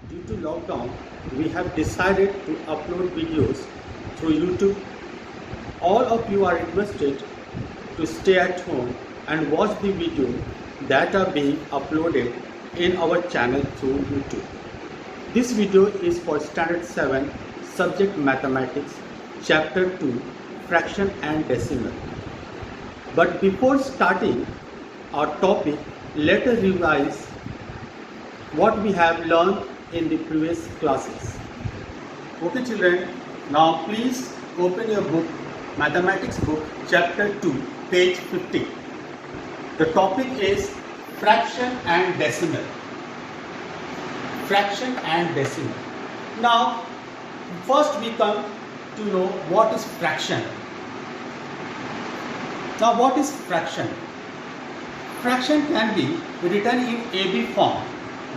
Due to lockdown, we have decided to upload videos through YouTube. All of you are requested to stay at home and watch the video that are being uploaded in our channel through YouTube. This video is for Standard 7, Subject Mathematics, Chapter 2, Fraction and Decimal. But before starting our topic, let us revise what we have learned in the previous classes. Okay children, now please open your book, Mathematics book, Chapter 2, page 50. The topic is fraction and decimal. Fraction and decimal. Now, first we come to know what is fraction. Now, what is fraction? Fraction can be written in AB form,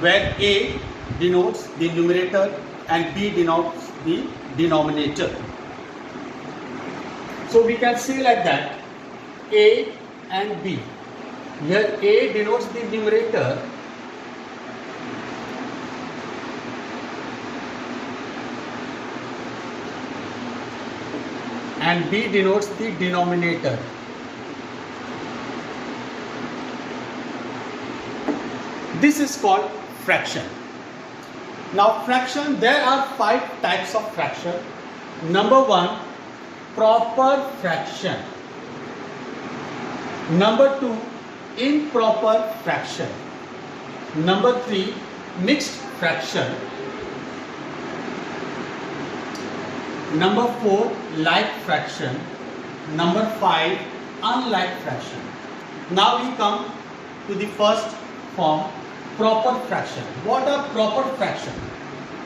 where A denotes the numerator and B denotes the denominator. So we can say like that, A and B. Here A denotes the numerator and B denotes the denominator. This is called fraction. Now fraction, there are 5 types of fraction. Number 1, proper fraction. Number 2, improper fraction. Number 3, mixed fraction. Number 4, like fraction. Number 5, unlike fraction. Now we come to the first form, proper fraction. What are proper fraction?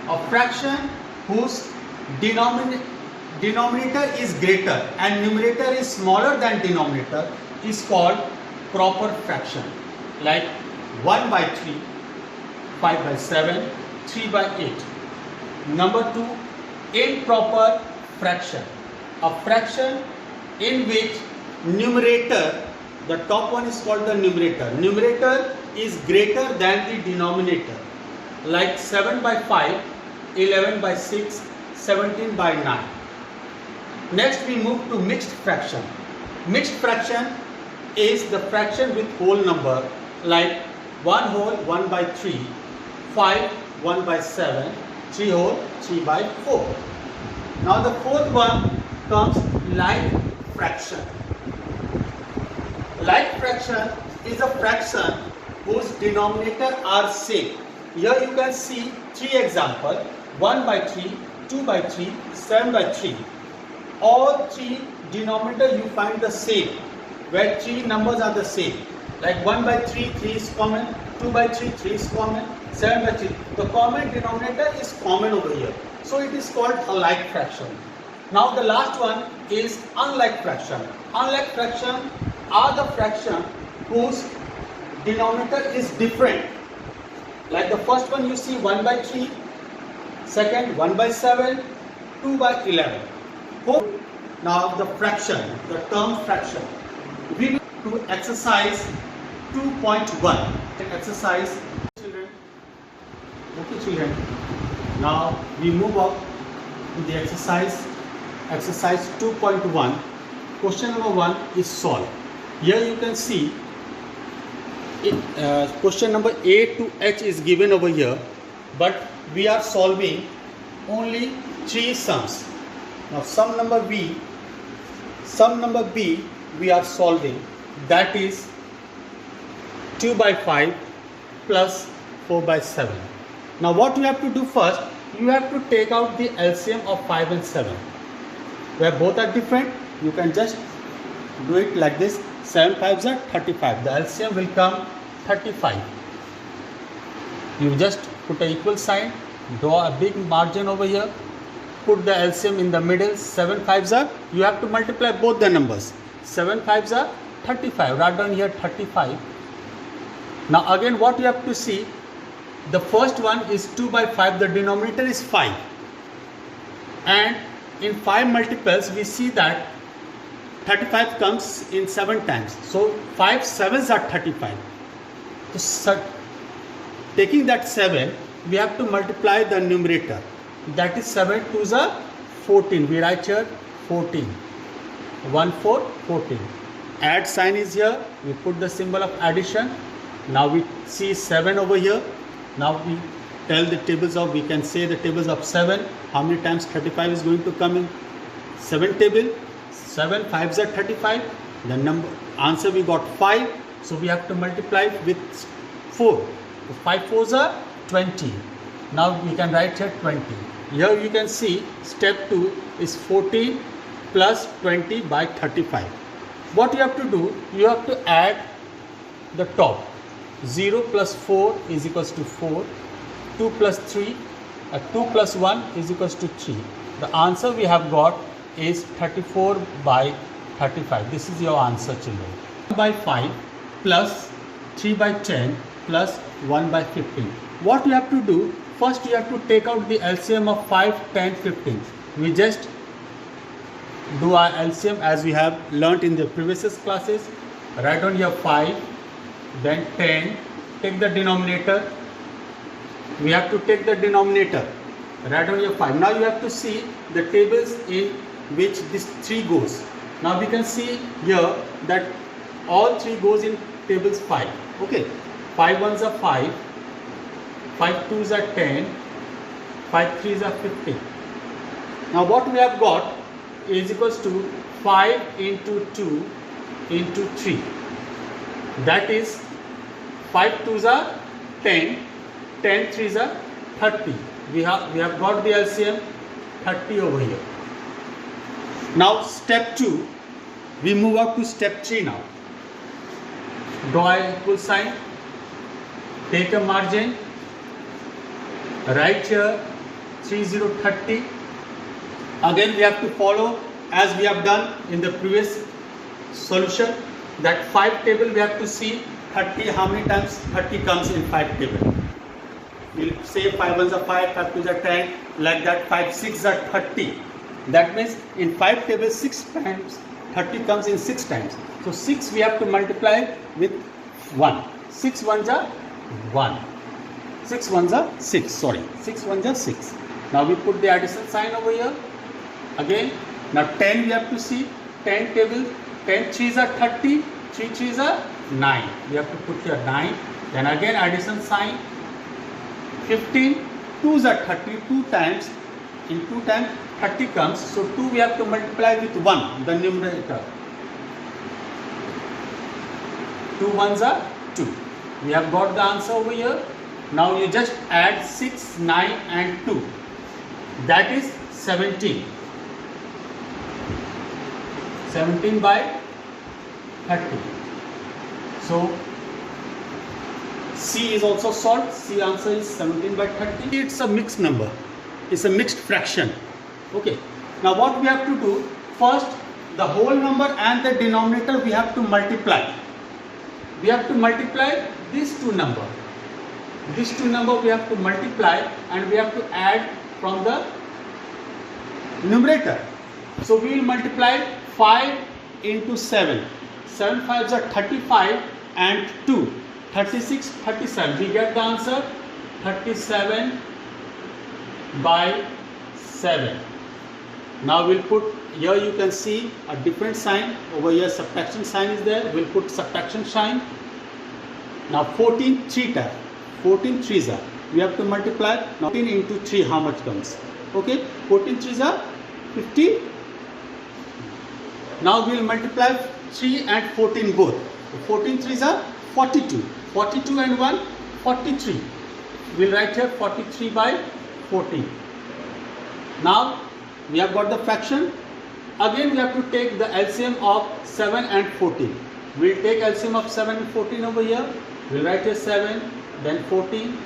A fraction whose denominator is greater and numerator is smaller than denominator is called proper fraction. Like 1 by 3, 5 by 7, 3 by 8. Number 2, improper fraction. A fraction in which numerator, the top one is called the numerator. Numerator is greater than the denominator. Like 7 by 5, 11 by 6, 17 by 9. Next we move to mixed fraction. Mixed fraction is the fraction with whole number, like 1 whole 1 by 3, 5 1 by 7, 3 whole 3 by 4. Now the fourth one comes like fraction. Like fraction is a fraction whose denominator are same. Here you can see 3 examples, 1 by 3, 2 by 3, 7 by 3. All 3 denominator you find the same, where 3 numbers are the same. Like 1 by 3, 3 is common, 2 by 3, 3 is common, 7 by 3. The common denominator is common over here. So it is called a like fraction. Now the last one is unlike fraction. Unlike fraction are the fraction whose denominator is different. Like the first one you see 1 by 3, second 1 by 7, 2 by 11. Now the fraction, the term fraction. We will do exercise 2.1. Exercise children. Okay children. Now we move up to the exercise 2.1. Question number 1 is solved. Here you can see question number A to H is given over here, but we are solving only 3 sums. Now sum number B we are solving, that is 2 by 5 plus 4 by 7. Now what you have to do first, you have to take out the LCM of 5 and 7. Where both are different, you can just do it like this. 7 5s are 35. The LCM will come 35. You just put an equal sign, draw a big margin over here, put the LCM in the middle. 7 5s are, you have to multiply both the numbers. 7 5s are 35. Write down here 35. Now again what you have to see, the first one is 2 by 5, the denominator is 5. And in 5 multiples we see that 35 comes in 7 times. So 5 7s are 35. So taking that 7, we have to multiply the numerator. That is 7 2s are 14. We write here 14. 1 4 14. Add sign is here. We put the symbol of addition. Now we see 7 over here. Now we tell the tables of, we can say the tables of 7. How many times 35 is going to come in 7 table? 7 5s are 35. The number answer we got 5. So we have to multiply with 4. 5 4s are 20. Now we can write here 20. Here you can see step 2 is 14 plus 20 by 35. What you have to do, you have to add the top. 0 plus 4 is equals to 4. 2 plus 3, 2 plus 1 is equals to 3. The answer we have got is 34 by 35. This is your answer, children. 1 by 5 plus 3 by 10 plus 1 by 15. What you have to do, first you have to take out the LCM of 5, 10, 15. We just do our LCM as we have learnt in the previous classes. Write down here 5, then 10, take the denominator. We have to take the denominator. Write down here 5. Now you have to see the tables in which this 3 goes. Now we can see here that all 3 goes in tables 5. Okay. 5 1s are 5. 5 2s are 10. 5 3s are 15. Now what we have got is equals to 5 into 2 into 3. That is 5 2s are 10. 10 3s are 30. We have got the LCM 30 over here. Now step 2, we move up to step 3 now. Draw an equal sign, take a margin, write here 3030. Again we have to follow as we have done in the previous solution, that 5 table we have to see 30, how many times 30 comes in 5 table. We'll say 5 1s are 5, 5 2s are 10, like that 5 6s are 30. That means in 5 tables 6 times 30 comes in 6 times. So 6 we have to multiply with 1. 6 1s are 1. 6 1s are 6, sorry. 6 1s are 6. Now we put the addition sign over here. Again, now 10 we have to see. 10 table, 10 3s are 30, 3 3s are 9. We have to put here 9. Then again addition sign. 15, 2s are 30, 2 times. In 2 times 30 comes, so 2 we have to multiply with 1, the numerator. 2 1s are 2. We have got the answer over here. Now you just add 6, 9 and 2. That is 17. 17 by 30. So C is also solved. C answer is 17 by 30. It's a mixed number. It's a mixed fraction. Okay. Now what we have to do, first the whole number and the denominator we have to multiply. We have to multiply these two numbers. These two numbers we have to multiply and we have to add from the numerator. So we will multiply 5 into 7. 7 5s are 35 and 2. 36, 37. We get the answer 37 by 7. Now we'll put, here you can see a different sign. Over here subtraction sign is there. We'll put subtraction sign. Now 14 3 times. 14 3s are. We have to multiply. Now 14 into 3, how much comes? Okay, 14 3s are 50. Now we will multiply 3 and 14 both. 14 3s are 42. 42 and 1, 43. We'll write here 43 by 14. Now we have got the fraction. Again we have to take the LCM of 7 and 14. We'll take LCM of 7 and 14 over here. We'll write here 7, then 14.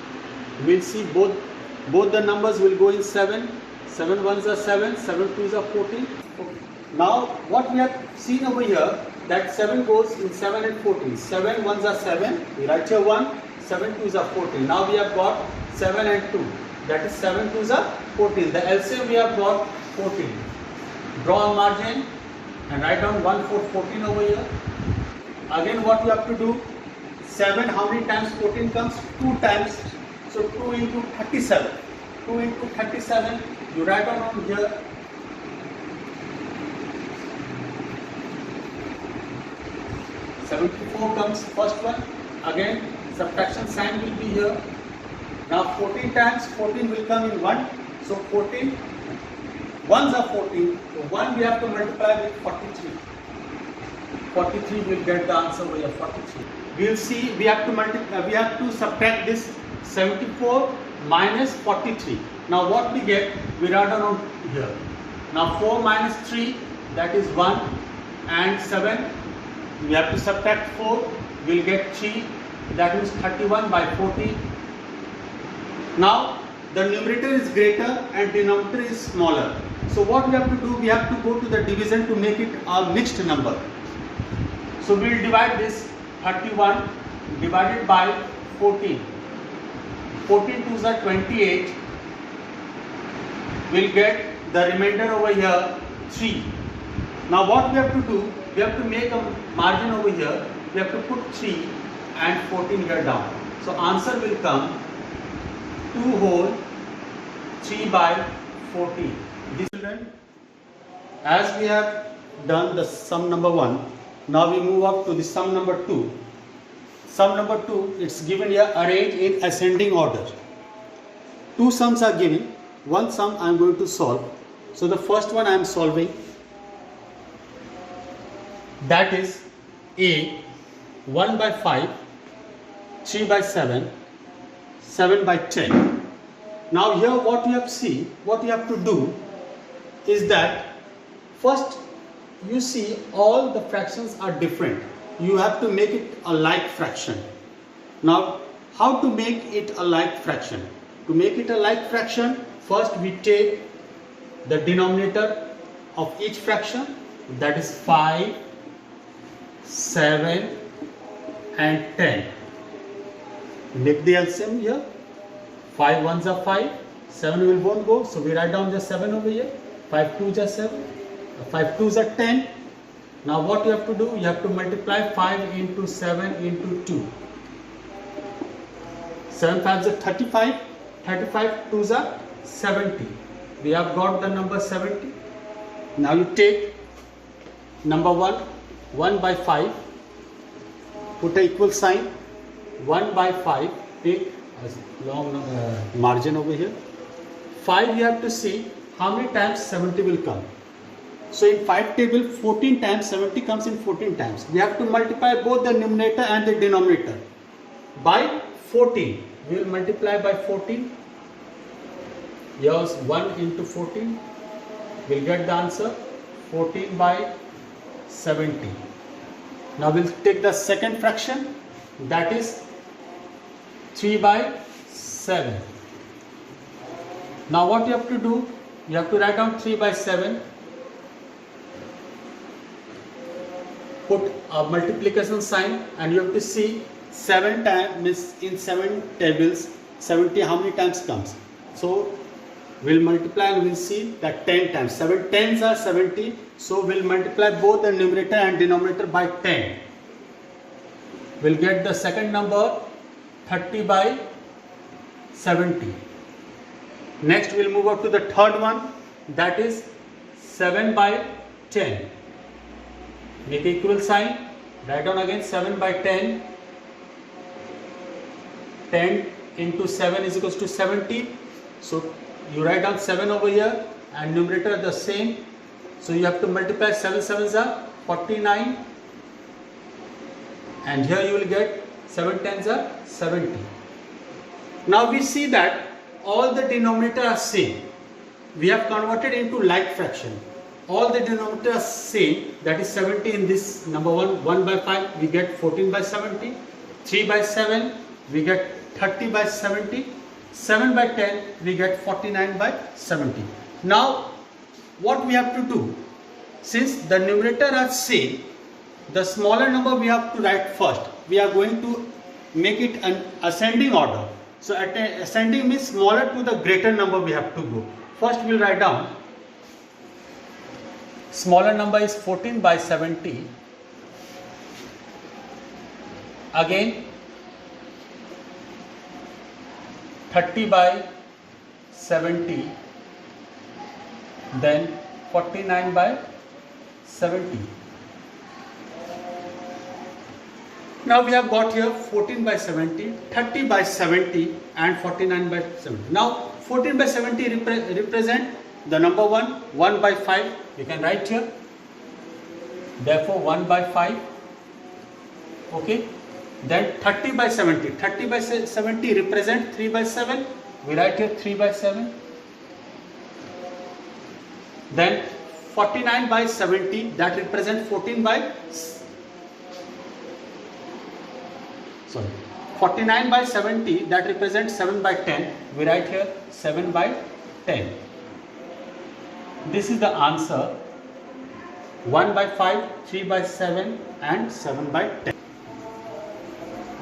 We'll see both the numbers will go in 7. 7 1s are 7, 7 2s are 14. Okay. Now what we have seen over here, that 7 goes in 7 and 14. 7 1s are 7. We write here 1. 7 2s are 14. Now we have got 7 and 2. That is 7 2s are 14. The LCM we have got 14. Draw a margin and write down 1 4 14 over here. Again what you have to do, 7 how many times 14 comes? 2 times. So 2 into 37. 2 into 37, you write down on here. (74) comes first one. Again, subtraction sign will be here. Now 14 times 14 will come in 1. So 14, 1s are 14. So 1 we have to multiply with 43. 43 will get the answer over here, 43. We will see we have to subtract this 74 minus 43. Now what we get, we write down on here. Now 4 minus 3, that is 1, and 7. We have to subtract 4, we will get 3, that means 31 by 40. Now the numerator is greater and denominator is smaller. So what we have to do, we have to go to the division to make it a mixed number. So we will divide this 31 divided by 14. 14 2s are 28. We'll get the remainder over here 3. Now what we have to do, we have to make a margin over here. We have to put 3 and 14 here down. So answer will come 2 whole 3 by 14. This children, as we have done the sum number 1, now we move up to the sum number 2. Sum number 2, it's given here arranged in ascending order. 2 sums are given. One sum I am going to solve. So the first one I am solving, that is A, 1 by 5, 3 by 7, 7 by 10. Now here what you have to do is that first you see all the fractions are different. You have to make it a like fraction. Now how to make it a like fraction? To make it a like fraction, first we take the denominator of each fraction, that is 5, 7 and 10. Make the LCM here. 5 1s are 5, 7 won't go, so we write down just 7 over here. 5 2s are 7, 5 2s are 10. Now what you have to do, you have to multiply 5 into 7 into 2. 7 5s are 35, 35 2s are 70. We have got the number 70. Now you take number 1, 1 by 5, put an equal sign, 1 by 5, take a long margin over here. 5 you have to see how many times 70 will come. So in 5 table 14 times 70 comes in 14 times. We have to multiply both the numerator and the denominator by 14. We will multiply by 14. Here's 1 into 14. We will get the answer 14 by 70. Now we will take the second fraction, that is 3 by 7. Now what you have to do, you have to write down 3 by 7. Put a multiplication sign and you have to see 7 times, means in 7 tables 70 how many times comes. So we'll multiply and we'll see that 10 times. 7 10s are 70. So we'll multiply both the numerator and denominator by 10. We'll get the second number 30 by 70. Next we'll move up to the third one, that is 7 by 10. Make equal sign, write down again 7 by 10. 10 into 7 is equals to 70. So you write down 7 over here and numerator the same. So you have to multiply 7 7s are 49. And here you will get 7 10s are 70. Now we see that all the denominator are same. We have converted into like fraction. All the denominator are same, that is 70 in this number 1. 1 by 5 we get 14 by 70. 3 by 7 we get 30 by 70. 7 by 10 we get 49 by 70. Now what we have to do, since the numerator are same, the smaller number we have to write first. We are going to make it an ascending order. So at ascending means smaller to the greater number we have to go. First we will write down smaller number is 14 by 70. Again 30 by 70, then 49 by 70. Now we have got here 14 by 70, 30 by 70 and 49 by 70. Now 14 by 70 represent the number 1 by 5. You can write here. Therefore 1 by 5. Okay. Then 30 by 70. 30 by 70 represent 3 by 7. We write here 3 by 7. Then 49 by 70, that represent 49 by 70, that represents 7 by 10. We write here 7 by 10. This is the answer. 1 by 5, 3 by 7 and 7 by 10.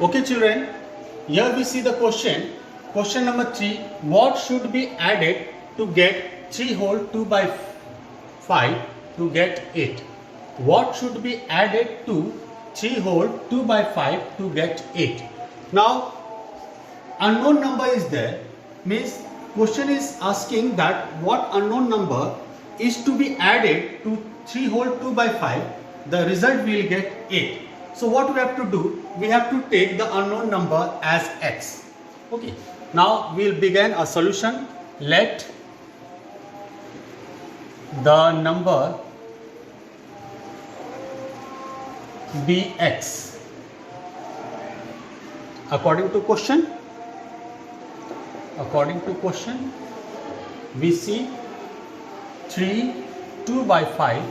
Okay children, here we see the question. Question number 3. What should be added to get 3 whole 2 by 5 to get 8? What should be added to 3 whole 2 by 5 to get 8? Now unknown number is there, means question is asking that what unknown number is to be added to 3 whole 2 by 5, the result will get 8. So what we have to do, we have to take the unknown number as x. Okay, now we will begin a solution. Let the number be x according to question. According to question, we see 3 2 by 5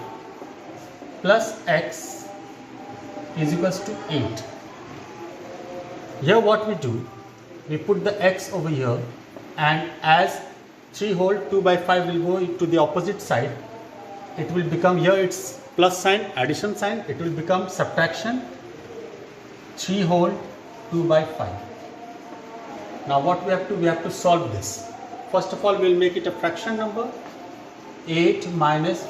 plus x is equals to 8. Here what we do, we put the x over here, and as 3 whole 2 by 5 will go to the opposite side, it will become, here it's plus sign, addition sign, it will become subtraction, 3 whole 2 by 5. Now what we have to solve this. First of all, we will make it a fraction number. 8 minus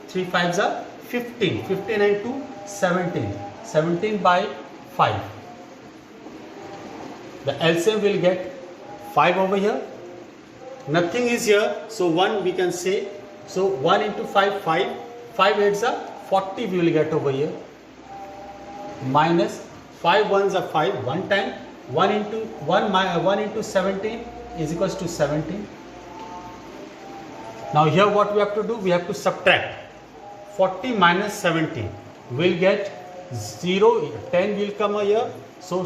3 5s are 15. 15 and 2, 17. 17 by 5. The LCM will get 5 over here. Nothing is here, so 1 we can say. So 1 into 5, 5. 5 8s are 40 we will get over here. Minus 5 1s are 5, 1 time. 1 into 17 is equals to 17. Now here what we have to do, we have to subtract. 40 minus 17 will get 0, 10 will come here. So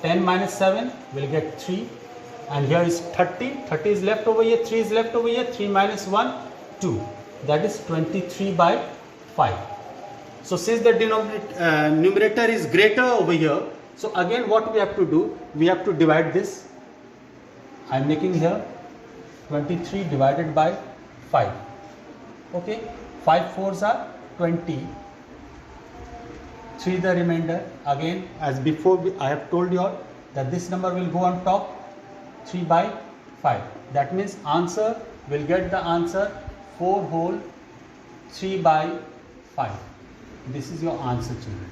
10 minus 7 will get 3. And here is 30. 30 is left over here, 3 is left over here. 3 minus 1, 2. That is 23 by 5. So since the numerator is greater over here, so again what we have to do, we have to divide this. I am making here 23 divided by 5. Okay, 5 4s are 20. 3 the remainder. Again, as before I have told you all that this number will go on top, 3 by 5. That means answer will get the answer 4 whole 3 by 5. This is your answer, children.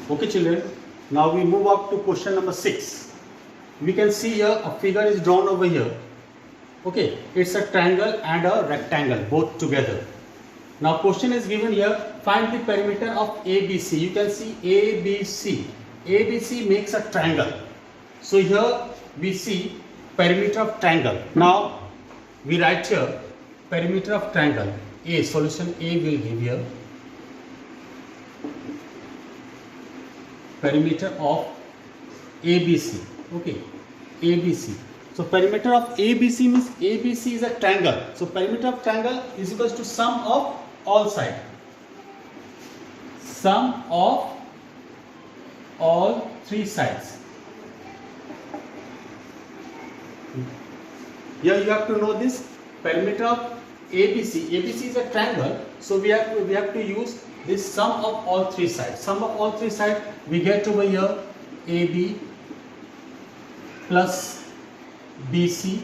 Okay children, now we move up to question number 6. We can see here a figure is drawn over here. Okay, it's a triangle and a rectangle both together. Now question is given here, find the perimeter of ABC. You can see ABC. ABC makes a triangle. So here we see perimeter of triangle. Now we write here perimeter of triangle. A, solution A will give here perimeter of ABC. Okay, ABC. So perimeter of ABC means ABC is a triangle. So perimeter of triangle is equals to sum of all sides. Sum of all 3 sides. Here you have to know this perimeter of ABC. ABC is a triangle, so we have to use this sum of all 3 sides. Sum of all 3 sides we get over here AB plus BC,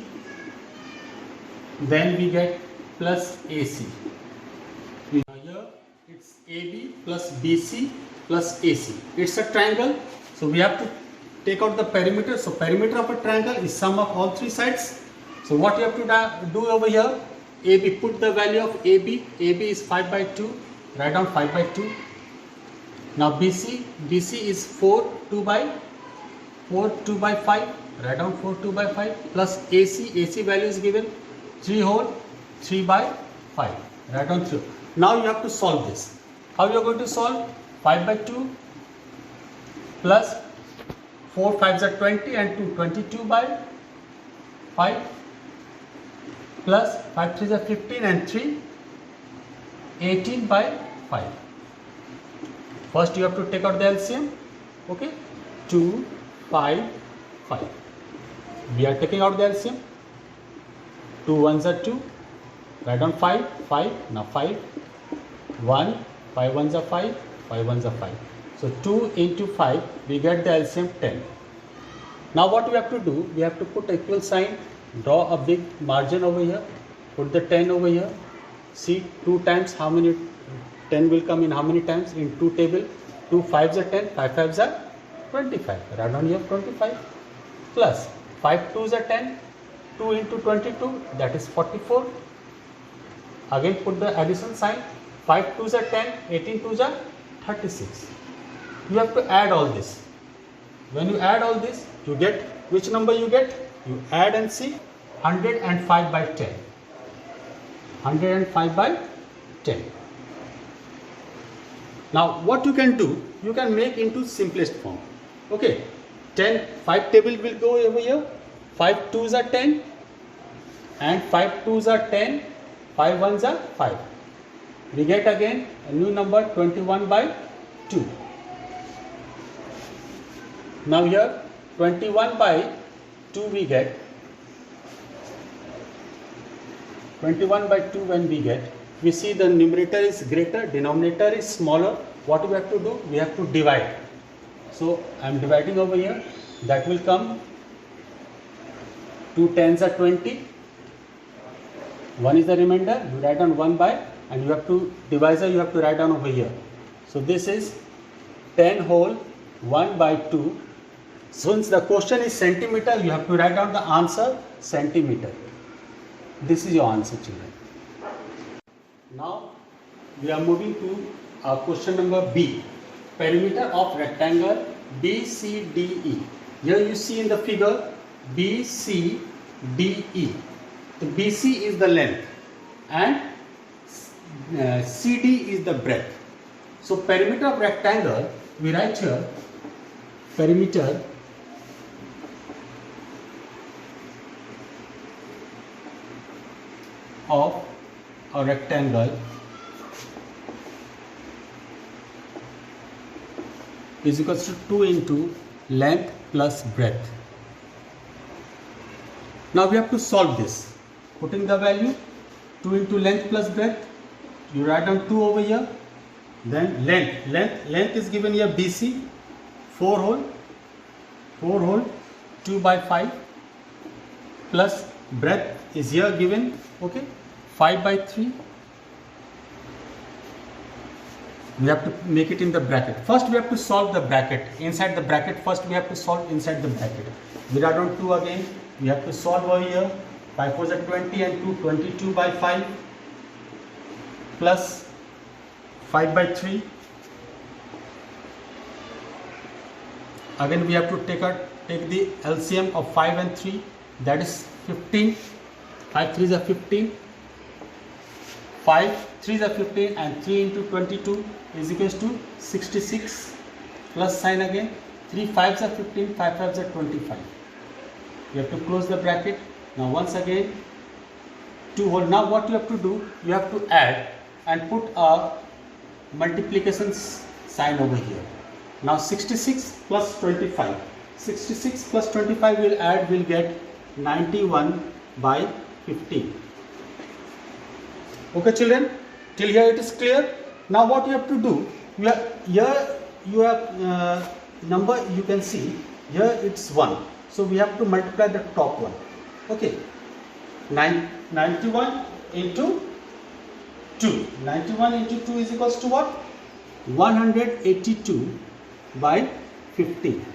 then we get plus AC. Here it's AB plus BC plus AC. It's a triangle, so we have to take out the perimeter. So perimeter of a triangle is sum of all three sides. So what you have to do over here, AB, put the value of AB. AB is 5 by 2, write down 5 by 2. Now BC, BC is 4, 2 by 5, write down 4, 2 by 5, plus AC, AC value is given 3 whole 3 by 5, write down 3. Now you have to solve this. How you are going to solve? 5 by 2 plus 4 5s are 20 and 2 22 by 5 plus 5 3s are 15 and 3 18 by 5. First you have to take out the LCM. Okay, 2 5 5. We are taking out the LCM. 2 1s are 2. Write down 5 5. Now 5 1 5 1s are 5 5 1s are 5. So 2 into 5, we get the LCM 10. Now what we have to do, we have to put equal sign, draw a big margin over here, put the 10 over here. See 2 times how many 10 will come in how many times in 2 table. 2 5s are 10, 5 5s are 25. Write down here 25 plus 5 2s are 10, 2 into 22, that is 44. Again put the addition sign, 5 2s are 10, 18 2s are 36. You have to add all this. When you add all this, you get which number you get? You add and see 105 by 10. 105 by 10. Now what you can do, you can make into simplest form. Okay, 10, 5 table will go over here. 5 2s are 10 and 5 2s are 10, 5 1s are 5. We get again a new number 21 by 2. Now here 21 by 2 we get, 21 by 2 when we get, we see the numerator is greater, denominator is smaller. What we have to do? We have to divide. So I am dividing over here. That will come 2 10s are 20. 1 is the remainder. You write down 1 by, and you have to divisor you have to write down over here. So this is 10 whole 1 by 2. Since the question is centimeter, you have to write down the answer centimeter. This is your answer, children. Now we are moving to question number B. Perimeter of rectangle BCDE. Here you see in the figure BCDE. The BC is the length and CD is the breadth. So perimeter of rectangle, we write here perimeter of a rectangle is equals to 2 into length plus breadth. Now we have to solve this. Putting the value 2 into length plus breadth, you write down 2 over here. Then length is given here BC, 4 whole 2 by 5 plus breadth is here given, okay, 5 by 3. We have to make it in the bracket. First we have to solve the bracket. Inside the bracket, first we have to solve inside the bracket. We write down 2 again. We have to solve over here. 5 4s are 20 and 2 22 by 5 plus 5 by 3. Again we have to take the LCM of 5 and 3, that is 15. 5 3s are 15. 5 3s are 15 and 3 into 22 is equals to 66 plus sign again. 3 5s are 15, 5 5s are 25. You have to close the bracket. Now once again 2 whole. Now what you have to do? You have to add and put a multiplication sign over here. Now 66 plus 25. 66 plus 25 will get 91 by 15. Okay children, till here it is clear. Now what you have to do? Here you have number, you can see here it's 1. So we have to multiply the top one. Okay, 91 into 2. 91 into 2 is equals to what? 182 by 15.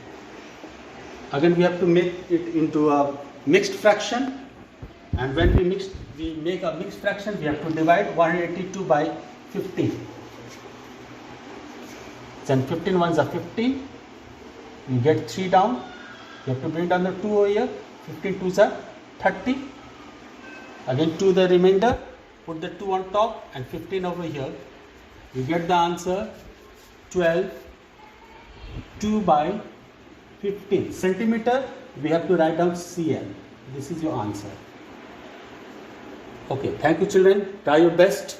Again we have to make it into a mixed fraction, and when we make a mixed fraction, we have to divide 182 by 15. Then 15 ones are 50. You get 3 down. You have to bring down the 2 over here. 15 twos are 30. Again 2 the remainder. Put the 2 on top and 15 over here. You get the answer 12 2 by 15 centimeter. We have to write down CL. This is your answer. Okay, thank you children. Try your best.